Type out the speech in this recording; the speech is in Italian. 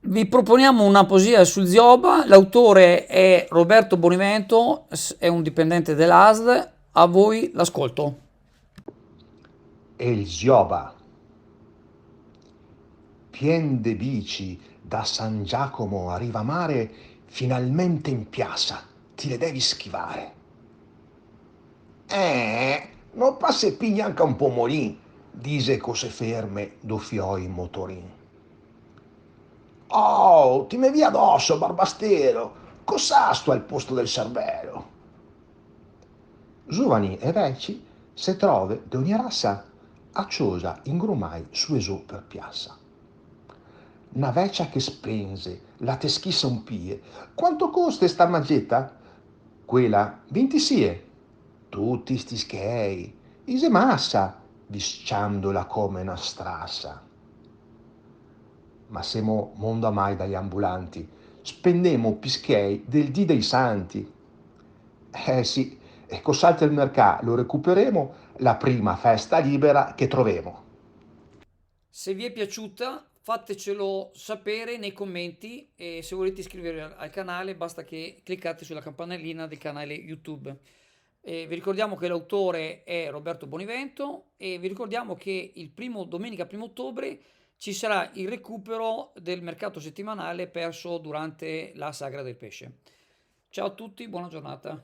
Vi proponiamo una poesia sul Zioba, l'autore è Roberto Bonivento, è un dipendente dell'ASL, a voi l'ascolto. E il Zioba, pien de bici da San Giacomo a Rivamare, finalmente in piazza, ti le devi schivare. Non passa più anche un pomolin, dise cose ferme do fioi in motorin. Oh, ti me via addosso, barbastero, cos'ha sto al posto del cervello? Giovani e vecchi, se trove di ogni razza, acciosa in grumai su e su per piazza. Una vecchia che spense, la teschissa un pie. Quanto costa sta maggetta? Quella, 20 sie. Tutti sti schei, ise massa, visciandola come una strassa. Ma semo mondo mai dagli ambulanti, spendemo pischei del dì dei santi. Sì, e con salto il mercato lo recuperemo la prima festa libera che troviamo. Se vi è piaciuta fatecelo sapere nei commenti e se volete iscrivervi al canale basta che cliccate sulla campanellina del canale YouTube. Vi ricordiamo che l'autore è Roberto Bonivento e vi ricordiamo che domenica 1 ottobre ci sarà il recupero del mercato settimanale perso durante la Sagra del Pesce. Ciao a tutti, buona giornata.